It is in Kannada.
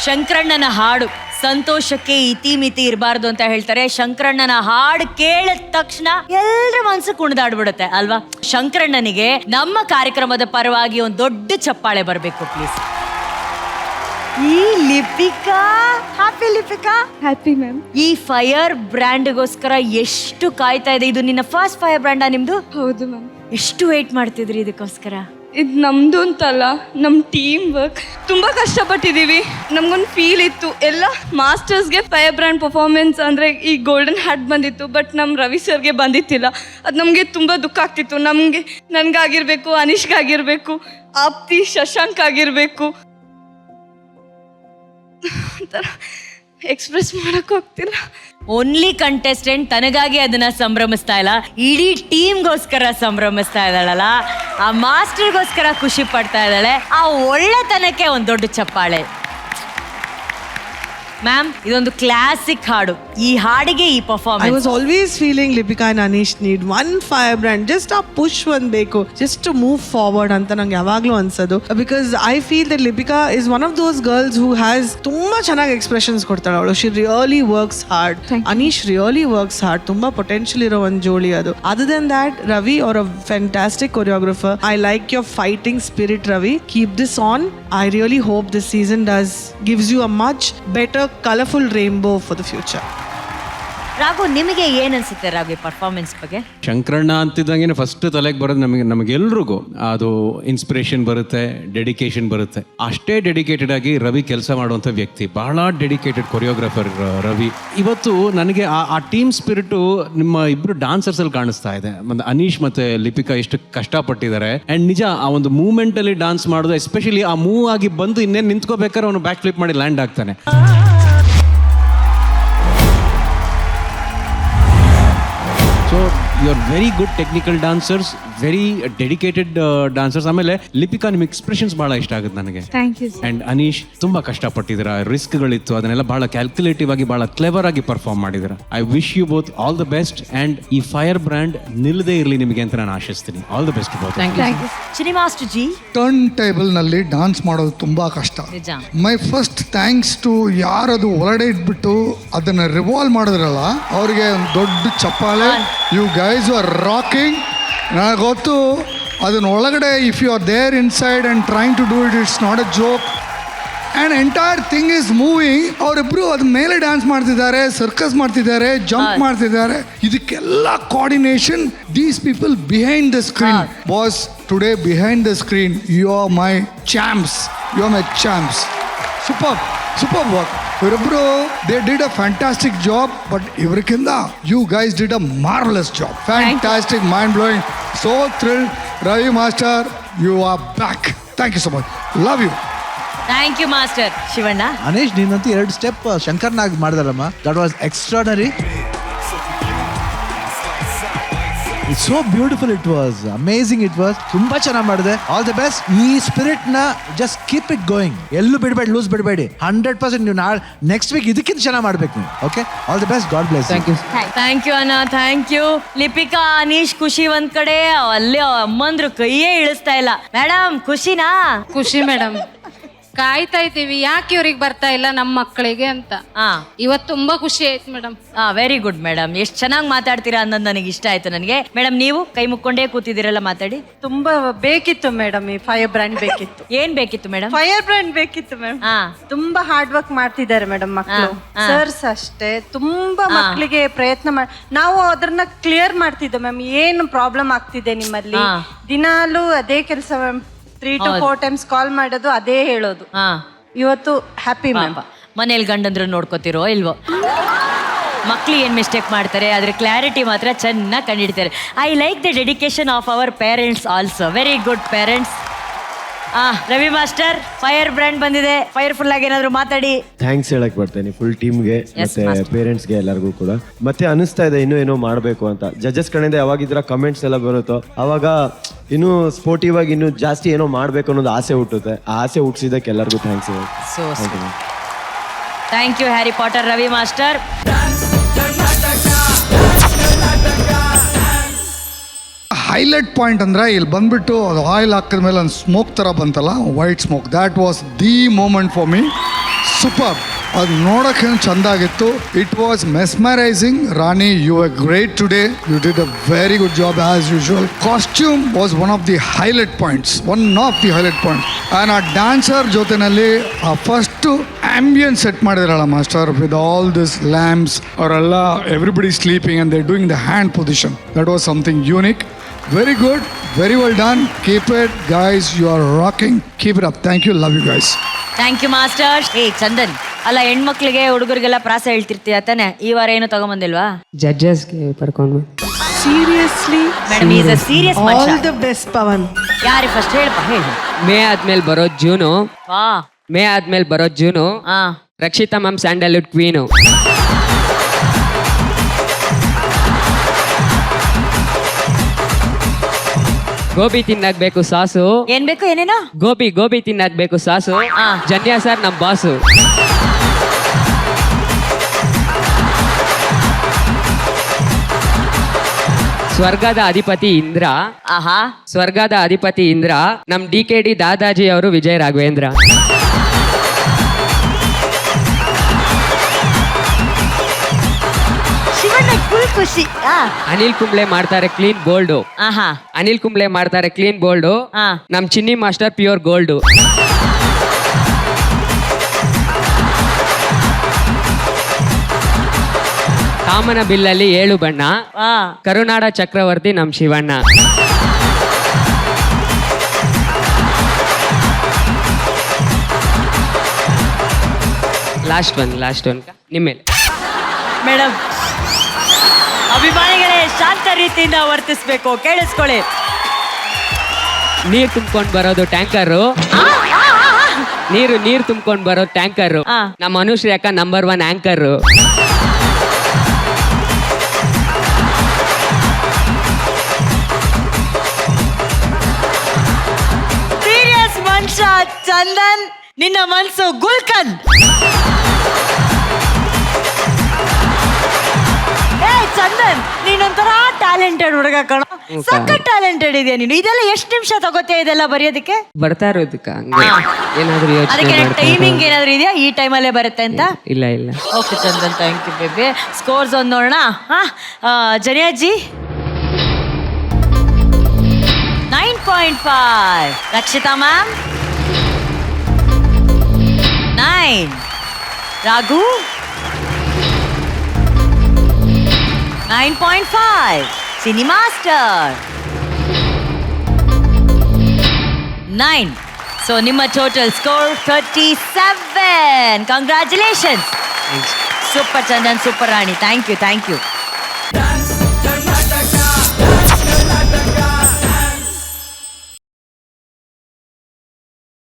ಶಂಕರಣ್ಣನ ಹಾಡು ಸಂತೋಷಕ್ಕೆ ಇತಿಮಿತಿ ಇರಬಾರ್ದು ಅಂತ ಹೇಳ್ತಾರೆ. ಶಂಕರಣ್ಣನ ಹಾಡು ಕೇಳಿದ ತಕ್ಷಣ ಎಲ್ಲರ ಮನಸ್ಸು ಕುಣಿದಾಡ್ಬಿಡುತ್ತೆ ಅಲ್ವಾ? ಶಂಕರಣ್ಣನಿಗೆ ನಮ್ಮ ಕಾರ್ಯಕ್ರಮದ ಪರವಾಗಿ ಒಂದು ದೊಡ್ಡ ಚಪ್ಪಾಳೆ ಬರಬೇಕು ಪ್ಲೀಸ್. ಈ Lipika, happy Lipika. Happy ma'am. ಈ ಫೈರ್ ಬ್ರ್ಯಾಂಡ್ಗೋಸ್ಕರ ಎಷ್ಟು ಕಾಯ್ತಾ ಇದೆ. ಇದು ನಿನ್ನ ಫಸ್ಟ್ ಫೈರ್ ಬ್ರ್ಯಾಂಡಾ ನಿಮ್ದು? ಹೌದು ಮ್ಯಾಮ್. ಎಷ್ಟು ವೇಟ್ ಮಾಡ್ತಿದ್ರಿ ಇದಕ್ಕೋಸ್ಕರ? ಇದು ನಮ್ದು ಅಂತಲ್ಲ, ನಮ್ಮ ಟೀಮ್ ವರ್ಕ್. ತುಂಬ ಕಷ್ಟಪಟ್ಟಿದ್ದೀವಿ. ನಮ್ಗೊಂದು ಫೀಲ್ ಇತ್ತು, ಎಲ್ಲ ಮಾಸ್ಟರ್ಸ್ಗೆ ಫೈರ್ ಬ್ರ್ಯಾಂಡ್ ಪರ್ಫಾರ್ಮೆನ್ಸ್ ಅಂದರೆ ಈ ಗೋಲ್ಡನ್ ಹ್ಯಾಟ್ ಬಂದಿತ್ತು, ಬಟ್ ನಮ್ಮ ರವಿ ಸರ್ಗೆ ಬಂದಿತ್ತಿಲ್ಲ. ಅದು ನಮಗೆ ತುಂಬ ದುಃಖ ಆಗ್ತಿತ್ತು. ನನಗಾಗಿರ್ಬೇಕು, ಅನೀಶ್ಗಾಗಿರ್ಬೇಕು, ಆಪ್ತಿ, ಶಶಾಂಕ್ ಆಗಿರಬೇಕು, ಎಕ್ಸ್ಪ್ರೆಸ್ ಮಾಡಕ್ ಹೋಗ್ತಿಲ್ಲ. ಓನ್ಲಿ ಕಂಟೆಸ್ಟೆಂಟ್ ತನಗಾಗಿ ಅದನ್ನ ಸಂಭ್ರಮಿಸ್ತಾ ಇಲ್ಲ, ಇಡೀ ಟೀಮ್ಗೋಸ್ಕರ ಸಂಭ್ರಮಿಸ್ತಾ ಇದ್ದಾಳಲ್ಲ, ಆ ಮಾಸ್ಟರ್ಗೋಸ್ಕರ ಖುಷಿ ಪಡ್ತಾ ಇದ್ದಾಳೆ. ಆ ಒಳ್ಳೆತನಕ್ಕೆ ಒಂದು ದೊಡ್ಡ ಚಪ್ಪಾಳೆ. ಮ್ಯಾಮ್, ಇದೊಂದು ಕ್ಲಾಸಿಕ್ ಹಾಡು. ಈ ಹಾಡಿಗೆ ಈ performance. I was always feeling Lipika and Anish need one firebrand, just a push one ಬೇಕು, just to move forward ಅಂತ ನಂಗೆ ಯಾವಾಗಲೂ ಅನ್ಸೋದು. Because I feel that Lipika is one of those girls who has ತುಂಬಾ ಚೆನ್ನಾಗಿ ಎಕ್ಸ್ಪ್ರೆಷನ್ಸ್ ಕೊಡ್ತಾಳೆ ಅವಳು. She really works hard. Anish really works hard. ತುಂಬಾ ಪೊಟೆನ್ಷಿಯಲ್ ಇರೋ ಒಂದು ಜೋಡಿ ಅದು. Other than that, Ravi or a fantastic choreographer. I like your fighting spirit, Ravi. Keep this on. I really hope this season gives you a much better colorful rainbow for the future. Raghu, ನಿಮಗೆ ಏನ್ ಅನ್ಸುತ್ತೆ ರಾಘು ಪರ್ಫಾರ್ಮೆನ್ಸ್ ಬಗ್ಗೆ? ಶಂಕರಣ್ಣ ಅಂತಿದ್ದಂಗೆ ಫಸ್ಟ್ ತಲೆಗೆ ಬರೋದು ನಮಗೆಲ್ರಿಗೂ ಅದು ಇನ್ಸ್ಪಿರೇಷನ್ ಬರುತ್ತೆ, ಡೆಡಿಕೇಶನ್ ಬರುತ್ತೆ. ಅಷ್ಟೇ ಡೆಡಿಕೇಟೆಡ್ ಆಗಿ ರವಿ ಕೆಲಸ ಮಾಡುವಂಥ ವ್ಯಕ್ತಿ, ಬಹಳ ಡೆಡಿಕೇಟೆಡ್ ಕೊರಿಯೋಗ್ರಾಫರ್ ರವಿ. ಇವತ್ತು ನನಗೆ ಆ ಟೀಮ್ ಸ್ಪಿರಿಟು ನಿಮ್ಮ ಇಬ್ರು ಡಾನ್ಸರ್ಸ್ ಅಲ್ಲಿ ಕಾಣಿಸ್ತಾ ಇದೆ. ಅನೀಶ್ ಮತ್ತೆ ಲಿಪಿಕಾ ಎಷ್ಟು ಕಷ್ಟಪಟ್ಟಿದ್ದಾರೆ. ಅಂಡ್ ನಿಜ ಆ ಒಂದು ಮೂವ್ಮೆಂಟ್ ಅಲ್ಲಿ ಡಾನ್ಸ್ ಮಾಡೋದು, ಎಸ್ಪೆಷಲಿ ಆ ಮೂವ್ ಆಗಿ ಬಂದು ಇನ್ನೇನು ನಿಂತ್ಕೋಬೇಕಾದ್ರೆ ಅವನು ಬ್ಯಾಕ್ ಫ್ಲಿಪ್ ಮಾಡಿ ಲ್ಯಾಂಡ್ ಆಗ್ತಾನೆ. So you are very good technical dancers, very dedicated dancers. ಆಮೇಲೆ ಲಿಪಿಕಾ, ನಿಮ್ಮ ಎಕ್ಸ್ಪ್ರೆಷನ್ಸ್ ಬಹಳ ಇಷ್ಟ ಆಗುತ್ತೆ ನನಗೆ. Thank you. ಅಂಡ್ ಅನೀಶ್ ತುಂಬಾ ಕಷ್ಟಪಟ್ಟಿದ್ದೀರಾ, ರಿಸ್ಕ್ಗಳಿತ್ತು, ಅದನ್ನೆಲ್ಲ ಬಹಳ ಕ್ಯಾಲ್ಕುಲೇಟಿವ್ ಆಗಿ ಬಹಳ ಕ್ಲೆವರ್ ಆಗಿ ಪರ್ಫಾರ್ಮ್ ಮಾಡಿದ್ದೀರಾ. I wish you both all the best. And ಈ ಫೈರ್ ಬ್ರ್ಯಾಂಡ್ ನಿಲ್ಲದೇ ಇರಲಿ ನಿಮಗೆ ಅಂತ ನಾನು ಆಶಿಸ್ತೀನಿ. All the best both. Srinivas ji, turn table ನಲ್ಲಿ ಡಾನ್ಸ್ ಮಾಡೋದು ತುಂಬಾ ಕಷ್ಟ. ನಿಜ. ಮೈ ಫಸ್ಟ್ ಥ್ಯಾಂಕ್ಸ್ ಟು ಯಾರದು ಹೊರಗಡೆ ಇಟ್ಬಿಟ್ಟು ಅದನ್ನ ರಿವಾಲ್ವ್ ಮಾಡಿದ್ರಲ್ಲ, ಅವ್ರಿಗೆ ಒಂದು ದೊಡ್ಡ ಚಪ್ಪಾಳೆ. You guys are rocking. ನನಗೆ ಗೊತ್ತು ಅದನ್ನ ಒಳಗಡೆ if you are there inside and trying to do it, it's not a joke. And entire thing is moving. ಅವರಿಬ್ರು ಅದ್ರ ಮೇಲೆ ಡ್ಯಾನ್ಸ್ ಮಾಡ್ತಿದ್ದಾರೆ, ಸರ್ಕಸ್ ಮಾಡ್ತಿದ್ದಾರೆ, ಜಂಪ್ ಮಾಡ್ತಿದ್ದಾರೆ. ಇದಕ್ಕೆಲ್ಲ coordination these people behind the screen. Boss, today behind the screen you are my champs. You are my champs. Super work. ಇವರಿಬ್ರು they did a fantastic job. But ಇವರಿಗಿಂತ you guys did a marvellous job. Fantastic, mind blowing, so thrilled. Ravi master, you are back. Thank you so much. Love you. Thank you master. Shivanna, Anesh, ನೀನಂತೂ 2 ಸ್ಟೆಪ್ ಶಂಕರ್ನಾಗ್ ಮಾಡಿದಾರಮ್ಮ. That was extraordinary. It's so beautiful. It was amazing. It was ತುಂಬಾ ಚೆನ್ನಾಗಿ ಮಾಡಿದೆ. All the best. ಈ ಸ್ಪಿರಿಟ್ ನ ಜಸ್ಟ್ ಕೀಪ್ ಇಟ್ ಗೋಯಿಂಗ್. ಎಲ್ಲೂ ಬಿಡಬೇಡಿ, ಲೂಸ್ ಬಿಡಬೇಡಿ. 100% ನೀವು ನೆಕ್ಸ್ಟ್ ವೀಕ್ ಇದಕ್ಕಿಂತ ಚೆನ್ನಾಗಿ ಮಾಡ್ಬೇಕು ನೀವು. Okay, all the best. God bless. Thank you. Thank you ಅಣ್ಣ, ಥ್ಯಾಂಕ್ ಯು. ಲಿಪಿಕಾ, ಅನೀಶ್ ಖುಷಿ ಒಂದ್ ಕಡೆ, ಅಲ್ಲೇ ಅಮ್ಮಂದ್ರು ಕೈಯೇ ಇಳಿಸ್ತಾ ಇಲ್ಲ. ಮೇಡಮ್, ಖುಷಿನಾ? ಖುಷಿ ಮೇಡಮ್. ಕಾಯ್ತಾ ಇದ್ದೀವಿ ಯಾಕೆ ಇವ್ರಿಗೆ ಬರ್ತಾ ಇಲ್ಲ ನಮ್ಮ ಮಕ್ಕಳಿಗೆ ಅಂತ. ಇವತ್ತು ತುಂಬಾ ಖುಷಿ ಆಯ್ತು ಮೇಡಮ್. Very good madam. ಎಷ್ಟು ಚೆನ್ನಾಗಿ ಮಾತಾಡ್ತೀರಾ ಅನ್ನೋದು ನನಗೆ ಇಷ್ಟ ಆಯ್ತು. ನನಗೆ ಮೇಡಮ್, ನೀವು ಕೈ ಮುಕ್ಕೊಂಡೇ ಕೂತಿದ್ದೀರಲ್ಲ, ಮಾತಾಡಿ. ತುಂಬಾ ಬೇಕಿತ್ತು ಮೇಡಮ್, ಈ ಫೈರ್ ಬ್ರ್ಯಾಂಡ್ ಬೇಕಿತ್ತು. ಏನ್ ಬೇಕಿತ್ತು ಮೇಡಮ್? ಫೈರ್ ಬ್ರ್ಯಾಂಡ್ ಬೇಕಿತ್ತು ಮೇಡಮ್. ತುಂಬಾ ಹಾರ್ಡ್ ವರ್ಕ್ ಮಾಡ್ತಿದ್ದಾರೆ ಮೇಡಮ್ ಮಕ್ಕಳು. ಸರ್ಸ್ ಅಷ್ಟೇ ತುಂಬಾ ಮಕ್ಕಳಿಗೆ ಪ್ರಯತ್ನ ಮಾಡಿ ನಾವು ಅದನ್ನ ಕ್ಲಿಯರ್ ಮಾಡ್ತಿದ್ದೋ ಮ್ಯಾಮ್. ಏನು ಪ್ರಾಬ್ಲಮ್ ಆಗ್ತಿದೆ ನಿಮ್ಮಲ್ಲಿ, ದಿನಾಲೂ ಅದೇ ಕೆಲಸ ಮ್ಯಾಮ್. 3 to 4 times ಕಾಲ್ ಮಾಡೋದು, ಅದೇ ಹೇಳೋದು. ಇವತ್ತು ಹ್ಯಾಪಿ ಮ್ಯಾಮ್. ಮನೇಲಿ ಗಂಡಂದ್ರು ನೋಡ್ಕೋತಿರೋ ಇಲ್ವೋ? ಮಕ್ಳು ಏನ್ ಮಿಸ್ಟೇಕ್ ಮಾಡ್ತಾರೆ, ಅದ್ರ ಕ್ಲಾರಿಟಿ ಮಾತ್ರ ಚೆನ್ನಾಗಿ ಕಂಡಿಡ್ತಾರೆ. I like the dedication of our parents also. Very good parents. Ravi master, fire brand ಬಂದಿದೆ, ಫೈರ್ಫುಲ್ ಆಗಿ ಏನಾದ್ರು ಮಾತಾಡಿ. ಥ್ಯಾಂಕ್ಸ್ ಹೇಳಕ್ ಬರ್ತೇನೆ ಫುಲ್ ಟೀಮ್ಗೆ ಮತ್ತೆ ಪೇರೆಂಟ್ಸ್ಗೆ ಎಲ್ಲರಿಗೂ ಕೂಡ. ಮತ್ತೆ ಅನಿಸ್ತಾ ಇದೆ ಇನ್ನೂ ಏನೋ ಮಾಡಬೇಕು ಅಂತ. ಜಡ್ಜಸ್ ಕಡೆಯಿಂದ ಯಾವಾಗಿದ್ರ ಕಮೆಂಟ್ಸ್ ಎಲ್ಲ ಬರುತ್ತೋ ಅವಾಗ ಇನ್ನೂ ಸ್ಪೋರ್ಟಿವ್ ಆಗಿ ಇನ್ನೂ ಜಾಸ್ತಿ ಏನೋ ಮಾಡಬೇಕು ಅನ್ನೋದು ಆಸೆ ಹುಟ್ಟುತ್ತೆ. ಆ ಆಸೆ ಹುಟ್ಟಿಸಿದಕ್ಕೆ ಎಲ್ಲರಿಗೂ thanks. Thank you Harry Potter, Ravi master. Highlight point ಅಂದರೆ ಇಲ್ಲಿ ಬಂದ್ಬಿಟ್ಟು ಅದು ಆಯಿಲ್ ಹಾಕಿದ ಮೇಲೆ ಒಂದು ಸ್ಮೋಕ್ ಥರ ಬಂತಲ್ಲ, white smoke. That was the moment for me. Super. ಅದು ನೋಡೋಕೆ ಚಂದ ಆಗಿತ್ತು. It was mesmerising. Rani, you are great today. You did a very good job as usual. Costume was one of the highlight points. And ಆ ಡ್ಯಾನ್ಸರ್ ಜೊತೆನಲ್ಲಿ ಆ ಫಸ್ಟ್ ಆಂಬಿಯನ್ಸ್ ಸೆಟ್ ಮಾಡಿದ್ರಲ್ಲ master, with all this lamps, ಅವರೆಲ್ಲ everybody sleeping and they doing the hand position. That was something unique. Very good, very well done. Keep it, guys. You are rocking. Keep it up. Thank you. Love you guys. Thank you master. Chandan, ಅಲ್ಲ ಹೆಣ್ಮಕ್ಳಿಗೆ ಹುಡುಗರಿಗೆಲ್ಲ ಪ್ರಾಸ ಹೇಳ್ತಿರ್ತೀಯ ತಾನೆ, ಈ ವಾರ ಏನು ತಗೊಂಬಂದಿಲ್ವಾ? ಜಡ್ಜಸ್ಗೆ ಬರ್ಕೊಂಡು seriously madam, is a serious all ಮನುಷ್ಯ. The best Pavan. ಯಾರಿ ಫಸ್ಟ್ ಹೇಳಪ್ಪ, ಹೇಳಿ. ಮೇ ಆದ್ಮೇಲೆ ಬರೋ ಜೂನು, ವಾ. ಮೇ ಆದ್ಮೇಲೆ ಬರೋ ಜೂನು, ಹಾ. Rakshita ma'am Sandalwood queen. ಗೋಬಿ ತಿನ್ನಾಕ್ಬೇಕು ಸಾಸು. ಏನ್ ಬೇಕು, ಏನೇನೋ? ಗೋಬಿ ತಿನ್ನಾಕ್ಬೇಕು ಸಾಸು. ಆ. ಜನ್ಯ ಸರ್ ನಮ್ ಬಾಸು. ಸ್ವರ್ಗದ ಅಧಿಪತಿ ಇಂದ್ರ. ಆಹಾ. ಸ್ವರ್ಗದ ಅಧಿಪತಿ ಇಂದ್ರ. ನಮ್ DKD ದಾದಾಜಿ ಅವರು ವಿಜಯ ರಾಘವೇಂದ್ರ. ಶಿವಣ್ಣ ಫುಲ್ ಖುಷಿ. ಅನಿಲ್ ಕುಂಬ್ಳೆ ಮಾಡ್ತಾರೆ ಕ್ಲೀನ್ ಬೋಲ್ಡು. ಆಹಾ. ಅನಿಲ್ ಕುಂಬ್ಳೆ ಮಾಡ್ತಾರೆ ಕ್ಲೀನ್ ಬೋಲ್ಡು. ಆ. ನಮ್ ಚಿನ್ನಿ ಮಾಸ್ಟರ್ ಪ್ಯೂರ್ ಗೋಲ್ಡು. ಕಾಮನ ಬಿಲ್ಲಲ್ಲಿ 7 ಬಣ್ಣ. ಆ. ಕರುನಾಡ ಚಕ್ರವರ್ತಿ ನಮ್ ಶಿವಣ್ಣ. ಲಾಸ್ಟ್ ಒನ್ ನಿಮ್ಮೇಲೆ. ಮೇಡಮ್, ಅಭಿಮಾನಿಗಳೇ ಶಾಂತ ರೀತಿಯಿಂದ ವರ್ತಿಸ್ಬೇಕು, ಕೇಳಿಸ್ಕೊಳ್ಳಿ. ನೀರ್ ತುಂಬ್ಕೊಂಡ್ ಬರೋದು ಟ್ಯಾಂಕರು. ನೀರು ತುಂಬ್ಕೊಂಡ್ ಬರೋದು ಟ್ಯಾಂಕರು. ಆ. ನಮ್ಮ ಅನುಶ್ರೀ ಅಕ್ಕ ನಂಬರ್ 1 ಆಂಕರ್. ಸೀರಿಯಸ್ ಮನುಷ್ಯ ಚಂದನ್, ನಿನ್ನ ಮನ್ಸು ಗುಲ್ಕನ್. ಚಂದನ್, ನೀನೊಂಥರ ಟ್ಯಾಲೆಂಟೆಡ್ ಹುಡುಗ ಕಣ, ಸಖತ್ ಟ್ಯಾಲೆಂಟೆಡ್ ಇದೆಯಾ ನೀನು. ಇದೆಲ್ಲ ಎಷ್ಟು ನಿಮಿಷ ತಗೋತೀಯ ಇದೆಲ್ಲ ಬರೆಯೋದಕ್ಕೆ? ಬರ್ತಾ ಇರೋದಕ್ಕ ಏನಾದ್ರು ಅದಕ್ಕೆ ಯೋಚನೆ ಟೈಮಿಂಗ್ ಏನಾದ್ರು ಇದೆಯಾ, ಈ ಟೈಮಲ್ಲೇ ಬರುತ್ತೆ ಅಂತ? ಇಲ್ಲ. Okay Chandan, thank you baby. Scores ಒಂದು ನೋಡೋಣ. Janyaji 9.5, Rakshita ma'am 9, Raghu 9.5, Cini master 9. So ನಿಮ್ಮ total score 37. Congratulations. Super Chandan, super Rani. Thank you.